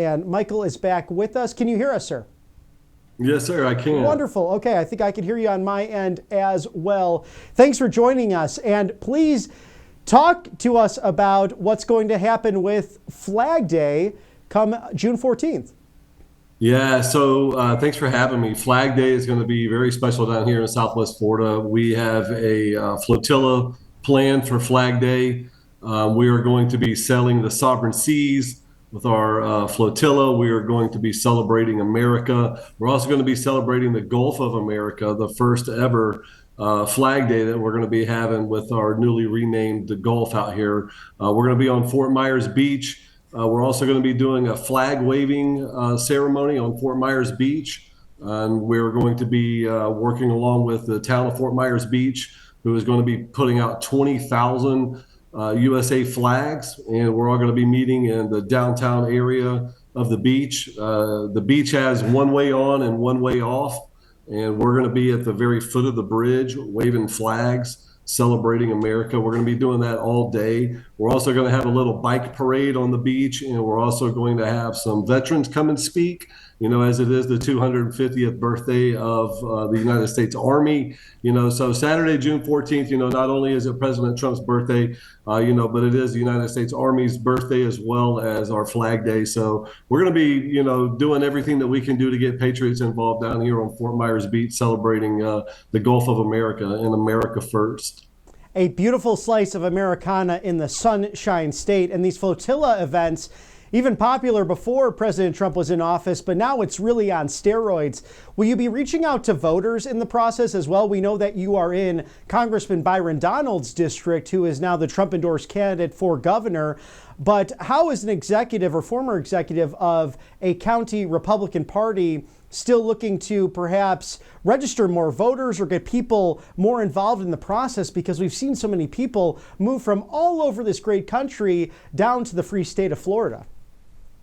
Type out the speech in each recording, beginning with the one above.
and Michael is back with us. Can you hear us, sir? Yes, sir, I can. Wonderful. Okay, I think I can hear you on my end as well. Thanks for joining us, and please talk to us about what's going to happen with Flag Day come June 14th. Yeah, so thanks for having me. Flag Day is going to be very special down here in Southwest Florida. We have a flotilla planned for Flag Day. We are going to be sailing the sovereign seas with our flotilla. We are going to be celebrating America. We're also going to be celebrating the Gulf of America, the first ever Flag Day that we're going to be having with our newly renamed the Gulf out here. We're going to be on Fort Myers Beach. We're also going to be doing a flag waving ceremony on Fort Myers Beach. And we're going to be working along with the town of Fort Myers Beach, who is going to be putting out 20,000 USA flags. And we're all going to be meeting in the downtown area of the beach. The beach has one way on and one way off. And we're going to be at the very foot of the bridge waving flags, celebrating America. We're going to be doing that all day. We're also going to have a little bike parade on the beach, and we're also going to have some veterans come and speak, as it is the 250th birthday of the United States Army. So Saturday, June 14th, not only is it President Trump's birthday, but it is the United States Army's birthday as well as our Flag Day. So we're going to be, doing everything that we can do to get patriots involved down here on Fort Myers Beach, celebrating the Gulf of America and America first. A beautiful slice of Americana in the Sunshine State, and these flotilla events, even popular before President Trump was in office, but now it's really on steroids. Will you be reaching out to voters in the process as well? We know that you are in Congressman Byron Donalds' district, who is now the Trump-endorsed candidate for governor. But how is an executive or former executive of a county Republican Party still looking to perhaps register more voters or get people more involved in the process? Because we've seen so many people move from all over this great country down to the free state of Florida.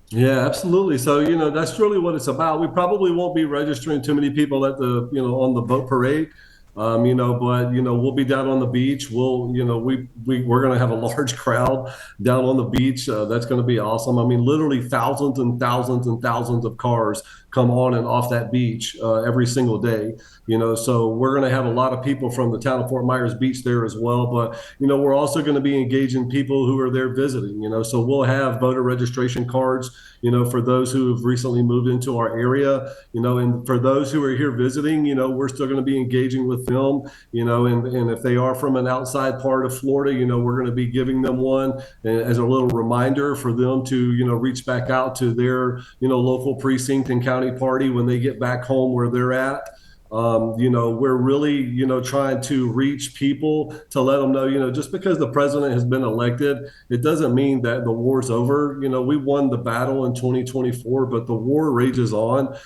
Yeah, absolutely. So, that's really what it's about. We probably won't be registering too many people at the, on the boat parade. But we'll be down on the beach. We're going to have a large crowd down on the beach. That's going to be awesome. I mean, literally thousands and thousands and thousands of cars come on and off that beach every single day. So we're going to have a lot of people from the town of Fort Myers Beach there as well. But, we're also going to be engaging people who are there visiting, so we'll have voter registration cards, for those who have recently moved into our area, and for those who are here visiting, we're still going to be engaging with them, and if they are from an outside part of Florida, we're going to be giving them one as a little reminder for them to, reach back out to their, local precinct and county party when they get back home where they're at. We're really, trying to reach people to let them know, just because the president has been elected, it doesn't mean that the war's over. We won the battle in 2024, but the war rages on.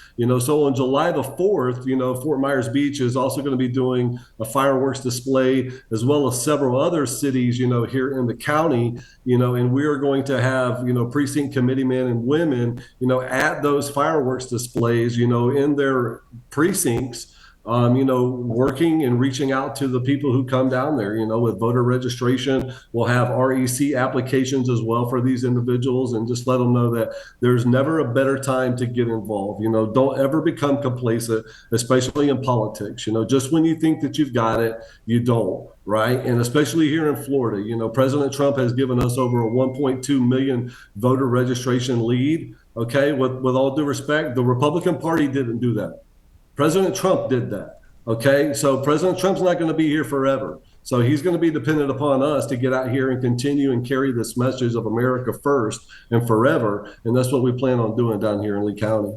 So on July the 4th, Fort Myers Beach is also going to be doing a fireworks display, as well as several other cities, here in the county, and we are going to have, precinct committee men and women, at those fireworks displays, in their precincts, working and reaching out to the people who come down there, with voter registration. We'll have REC applications as well for these individuals, and just let them know that there's never a better time to get involved. Don't ever become complacent, especially in politics. Just when you think that you've got it, you don't, right? And especially here in Florida, President Trump has given us over a 1.2 million voter registration lead. Okay, with all due respect, the Republican Party didn't do that. President Trump did that. Okay, so President Trump's not going to be here forever. So he's going to be dependent upon us to get out here and continue and carry this message of America first and forever. And that's what we plan on doing down here in Lee County.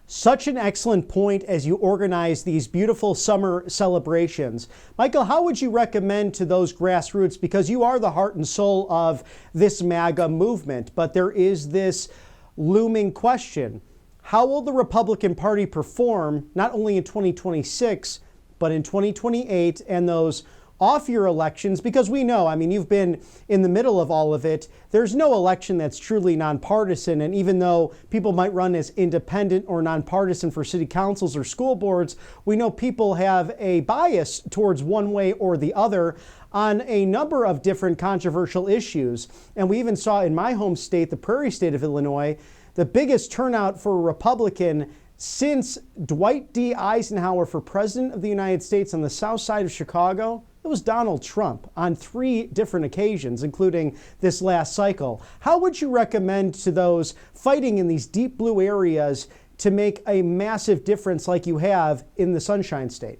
Such an excellent point as you organize these beautiful summer celebrations. Michael, how would you recommend to those grassroots, because you are the heart and soul of this MAGA movement, but there is this looming question: how will the Republican Party perform not only in 2026, but in 2028 and those off-year elections? Because we know, you've been in the middle of all of it. There's no election that's truly nonpartisan. And even though people might run as independent or nonpartisan for city councils or school boards, we know people have a bias towards one way or the other on a number of different controversial issues. And we even saw in my home state, the Prairie State of Illinois, the biggest turnout for a Republican since Dwight D. Eisenhower for President of the United States on the south side of Chicago. It was Donald Trump on 3 different occasions, including this last cycle. How would you recommend to those fighting in these deep blue areas to make a massive difference like you have in the Sunshine State?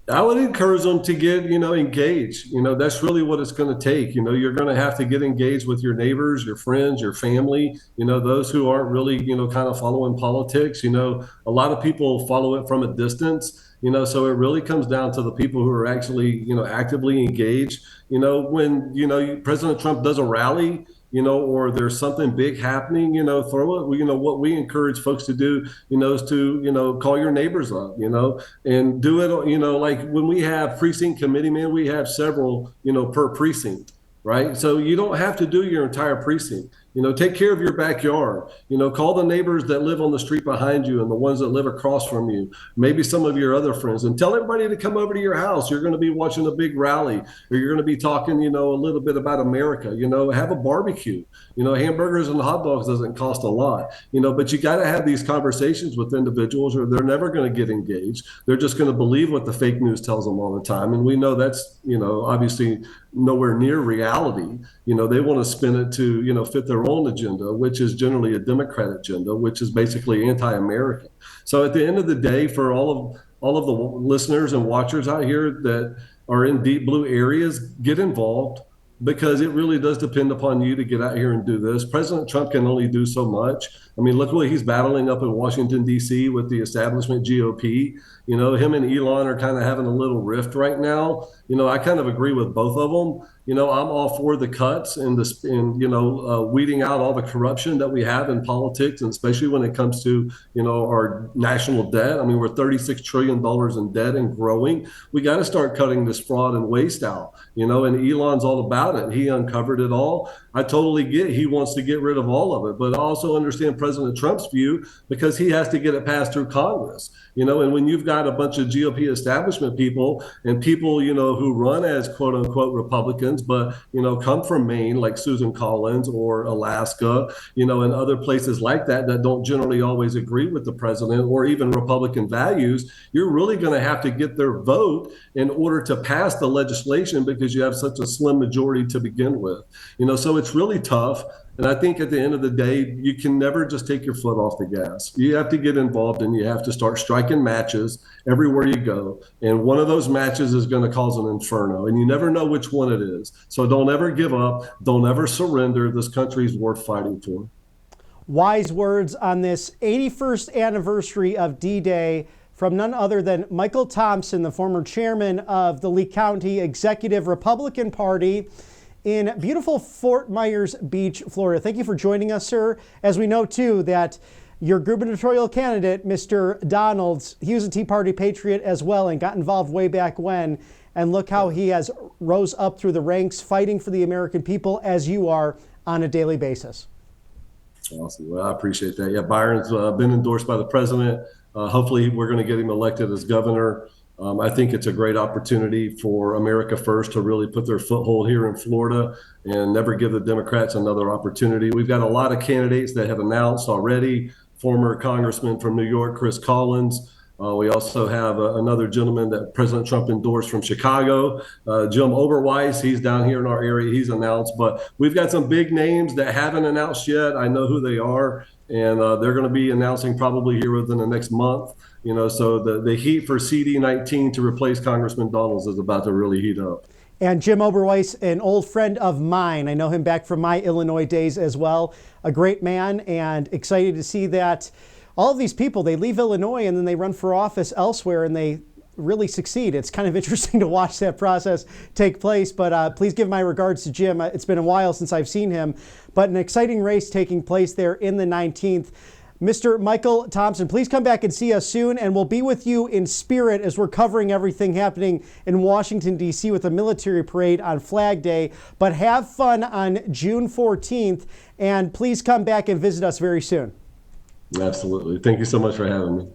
I would encourage them to get, engaged. That's really what it's going to take. You're going to have to get engaged with your neighbors, your friends, your family, those who aren't really, kind of following politics. A lot of people follow it from a distance. So it really comes down to the people who are actually, actively engaged. When, President Trump does a rally, or there's something big happening, throw it. What we encourage folks to do, is to, call your neighbors up, and do it, like when we have precinct committeemen, we have several, per precinct, right? So you don't have to do your entire precinct. Take care of your backyard. Call the neighbors that live on the street behind you and the ones that live across from you, maybe some of your other friends, and tell everybody to come over to your house. You're going to be watching a big rally, or you're going to be talking, a little bit about America. Have a barbecue. Hamburgers and hot dogs doesn't cost a lot, but you got to have these conversations with individuals, or they're never going to get engaged. They're just going to believe what the fake news tells them all the time. And we know that's, obviously nowhere near reality. They want to spin it to, fit their own agenda, which is generally a Democrat agenda, which is basically anti-American. So at the end of the day, for all of the listeners and watchers out here that are in deep blue areas, get involved, because it really does depend upon you to get out here and do this. President Trump can only do so much. Look what he's battling up in Washington, D.C. with the establishment GOP. Him and Elon are kind of having a little rift right now. I kind of agree with both of them. I'm all for the cuts and weeding out all the corruption that we have in politics, and especially when it comes to, our national debt. We're $36 trillion in debt and growing. We got to start cutting this fraud and waste out, and Elon's all about it. He uncovered it all. I totally get he wants to get rid of all of it, but I also understand President Trump's view, because he has to get it passed through Congress, and when you've got a bunch of GOP establishment people and people, who run as quote unquote Republicans, but, come from Maine, like Susan Collins, or Alaska, and other places like that don't generally always agree with the president or even Republican values, you're really going to have to get their vote in order to pass the legislation, because you have such a slim majority to begin with, so it's really tough. And I think at the end of the day, you can never just take your foot off the gas. You have to get involved, and you have to start striking matches everywhere you go. And one of those matches is going to cause an inferno, and you never know which one it is. So don't ever give up. Don't ever surrender. This country is worth fighting for. Wise words on this 81st anniversary of D-Day from none other than Michael Thompson, the former chairman of the Lee County Executive Republican Party in beautiful Fort Myers Beach, Florida. Thank you for joining us, sir. As we know, too, that your gubernatorial candidate, Mr. Donalds, he was a Tea Party patriot as well and got involved way back when. And look how he has rose up through the ranks, fighting for the American people, as you are, on a daily basis. Awesome. Well, I appreciate that. Yeah, Byron's been endorsed by the president. Hopefully, we're going to get him elected as governor. I think it's a great opportunity for America First to really put their foothold here in Florida and never give the Democrats another opportunity. We've got a lot of candidates that have announced already. Former Congressman from New York, Chris Collins. We also have another gentleman that President Trump endorsed from Chicago, Jim Oberweis. He's down here in our area. He's announced. But we've got some big names that haven't announced yet. I know who they are, and they're going to be announcing probably here within the next month. So the heat for CD19 to replace Congressman Donalds is about to really heat up. And Jim Oberweis, an old friend of mine. I know him back from my Illinois days as well. A great man, and excited to see that all of these people, they leave Illinois and then they run for office elsewhere and they really succeed. It's kind of interesting to watch that process take place, but please give my regards to Jim. It's been a while since I've seen him, but an exciting race taking place there in the 19th. Mr. Michael Thompson, please come back and see us soon, and we'll be with you in spirit as we're covering everything happening in Washington, D.C. with a military parade on Flag Day. But have fun on June 14th, and please come back and visit us very soon. Absolutely. Thank you so much for having me.